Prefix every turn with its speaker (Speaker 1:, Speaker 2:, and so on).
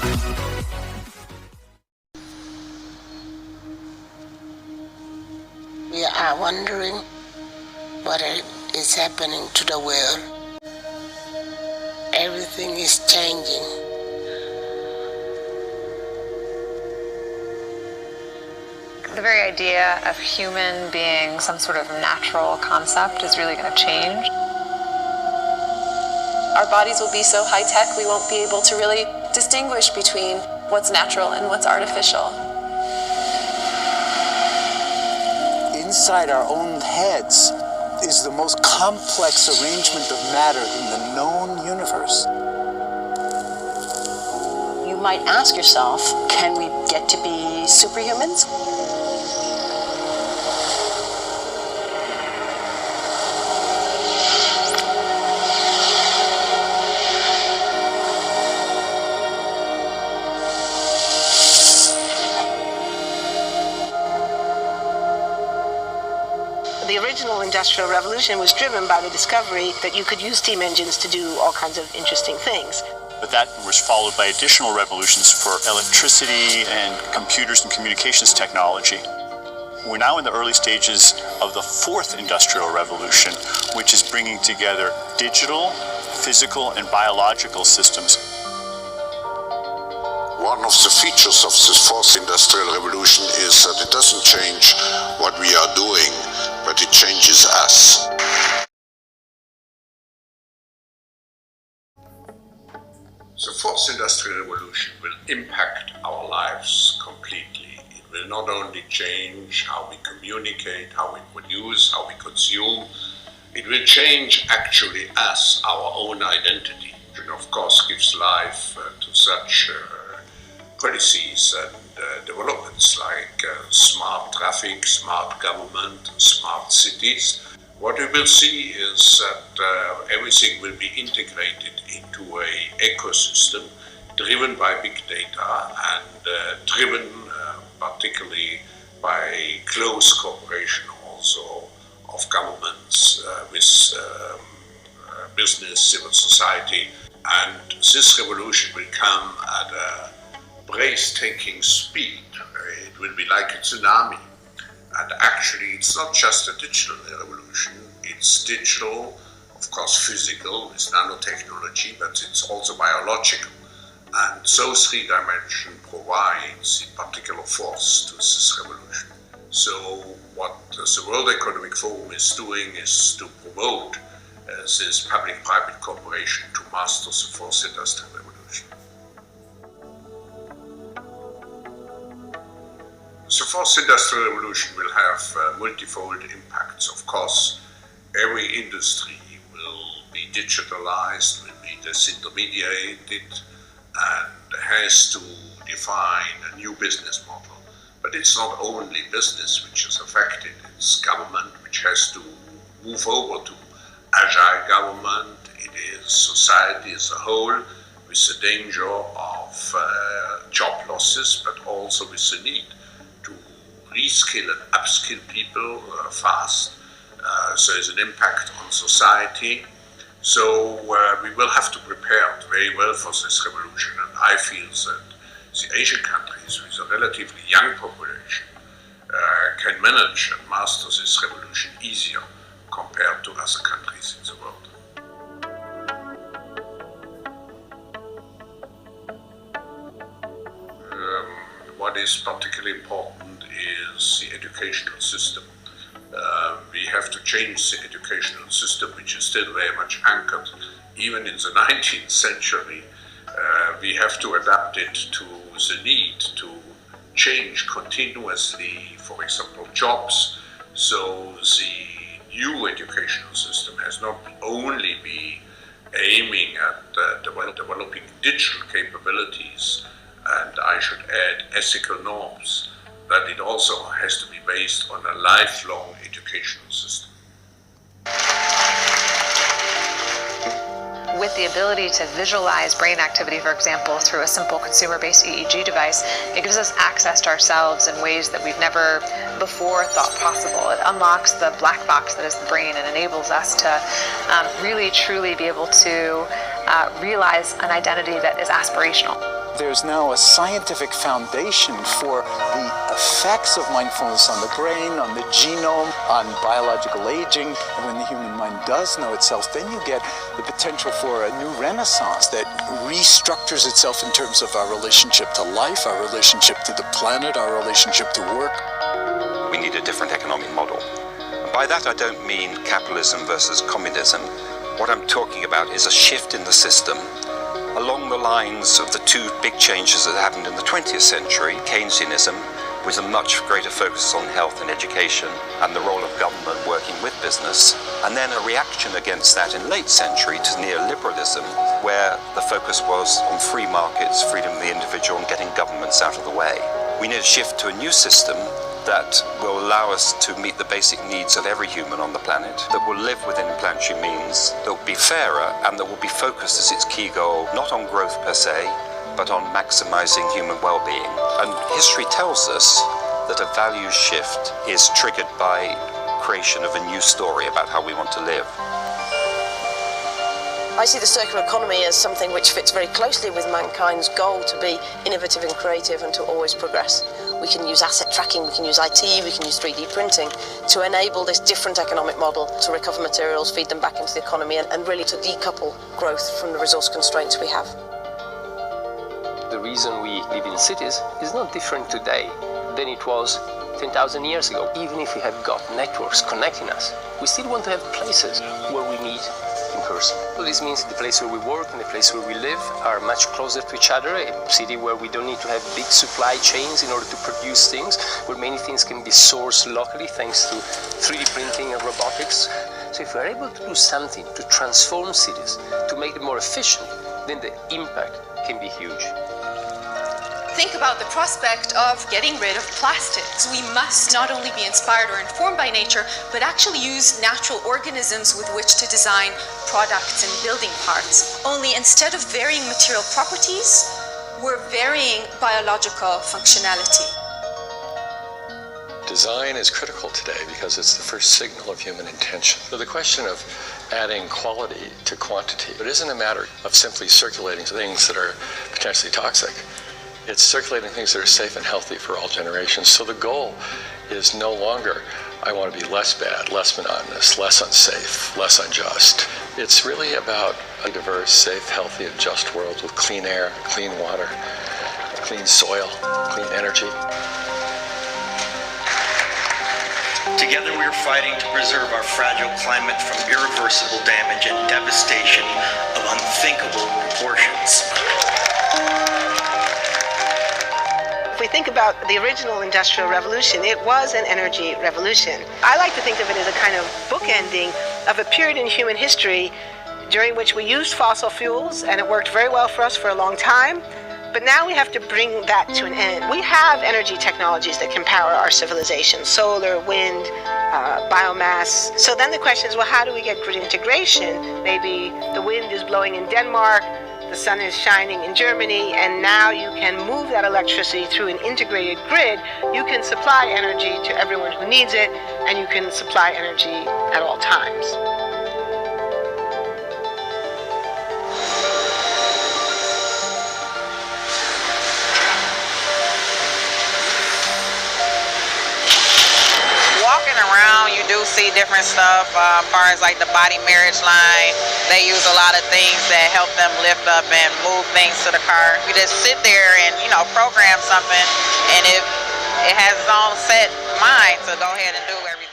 Speaker 1: We are wondering what is happening to the world. Everything is changing.
Speaker 2: The very idea of human being some sort of natural concept is really going to change.
Speaker 3: Our bodies will be so high-tech we won't be able to really distinguish between what's natural and what's artificial.
Speaker 4: Inside our own heads is the most complex arrangement of matter in the known universe.
Speaker 5: You might ask yourself, can we get to be superhumans?
Speaker 6: The original Industrial Revolution was driven by the discovery that you could use steam engines to do all kinds of interesting things.
Speaker 7: But that was followed by additional revolutions for electricity and computers and communications technology. We're now in the early stages of the fourth Industrial Revolution, which is bringing together digital, physical, and biological systems.
Speaker 8: One of the features of this fourth industrial revolution is that it doesn't change what we are doing, but it changes us. The fourth industrial revolution will impact our lives completely. It will not only change how we communicate, how we produce, how we consume, it will change actually us, our own identity, and of course gives life to such policies and developments like smart traffic, smart government, smart cities. What we will see is that everything will be integrated into an ecosystem driven by big data and driven particularly by close cooperation also of governments with business, civil society. And this revolution will come at a breathtaking speed. It will be like a tsunami. And actually, it's not just a digital revolution. It's digital, of course physical with nanotechnology, but it's also biological. And so 3D provides a particular force to this revolution. So what the World Economic Forum is doing is to promote this public-private cooperation to master the fourth industrial revolution. The fourth industrial revolution will have multifold impacts. Of course, every industry will be digitalized, will be disintermediated, and has to define a new business model. But it's not only business which is affected, it's government which has to move over to agile government. It is society as a whole, with the danger of job losses, but also with the need to reskill and upskill people fast. So there's an impact on society. So we will have to prepare very well for this revolution, and I feel that the Asian countries with a relatively young population can manage and master this revolution easier compared to other countries in the world. What is particularly important is the educational system. We have to change the educational system, which is still very much anchored even in the 19th century. We have to adapt it to the need to change continuously, for example, jobs. So the new educational system has not only be aiming at developing digital capabilities, and I should add ethical norms, but it also has to be based on a lifelong educational system.
Speaker 2: With the ability to visualize brain activity, for example, through a simple consumer-based EEG device, it gives us access to ourselves in ways that we've never before thought possible. It unlocks the black box that is the brain and enables us to really, truly be able to realize an identity that is aspirational.
Speaker 4: There's now a scientific foundation for the effects of mindfulness on the brain, on the genome, on biological aging. And when the human mind does know itself, then you get the potential for a new renaissance that restructures itself in terms of our relationship to life, our relationship to the planet, our relationship to work.
Speaker 9: We need a different economic model. By that I don't mean capitalism versus communism. What I'm talking about is a shift in the system along the lines of the two big changes that happened in the 20th century, Keynesianism, with a much greater focus on health and education and the role of government working with business, and then a reaction against that in late century to neoliberalism, where the focus was on free markets, freedom of the individual, and getting governments out of the way. We need a shift to a new system that will allow us to meet the basic needs of every human on the planet, that will live within planetary means, that will be fairer, and that will be focused as its key goal, not on growth per se, but on maximizing human well-being. And history tells us that a values shift is triggered by creation of a new story about how we want to live.
Speaker 5: I see the circular economy as something which fits very closely with mankind's goal to be innovative and creative and to always progress. We can use asset tracking, we can use IT, we can use 3D printing to enable this different economic model to recover materials, feed them back into the economy, and really to decouple growth from the resource constraints we have.
Speaker 10: The reason we live in cities is not different today than it was 10,000 years ago. Even if we have got networks connecting us, we still want to have places where we meet in person. So this means the place where we work and the place where we live are much closer to each other, a city where we don't need to have big supply chains in order to produce things, where many things can be sourced locally thanks to 3D printing and robotics. So if we're able to do something to transform cities, to make them more efficient, then the impact can be huge.
Speaker 11: Think about the prospect of getting rid of plastics. We must not only be inspired or informed by nature, but actually use natural organisms with which to design products and building parts. Only instead of varying material properties, we're varying biological functionality.
Speaker 12: Design is critical today because it's the first signal of human intention. So the question of adding quality to quantity, it isn't a matter of simply circulating things that are potentially toxic. It's circulating things that are safe and healthy for all generations. So the goal is no longer, I want to be less bad, less monotonous, less unsafe, less unjust. It's really about a diverse, safe, healthy, and just world with clean air, clean water, clean soil, clean energy.
Speaker 13: Together we are fighting to preserve our fragile climate from irreversible damage and devastation of unthinkable proportions.
Speaker 6: If we think about the original Industrial Revolution, it was an energy revolution. I like to think of it as a kind of bookending of a period in human history during which we used fossil fuels, and it worked very well for us for a long time. But now we have to bring that to an end. We have energy technologies that can power our civilization: solar, wind, biomass. So then the question is, well, how do we get grid integration? Maybe the wind is blowing in Denmark, the sun is shining in Germany, and now you can move that electricity through an integrated grid. You can supply energy to everyone who needs it, and you can supply energy at all times.
Speaker 14: Walking around, you do see different stuff as far as like the body marriage line. They use a lot of things that help them lift up and move things to the car. You just sit there and, program something, and it has its own set mind to go ahead and do everything.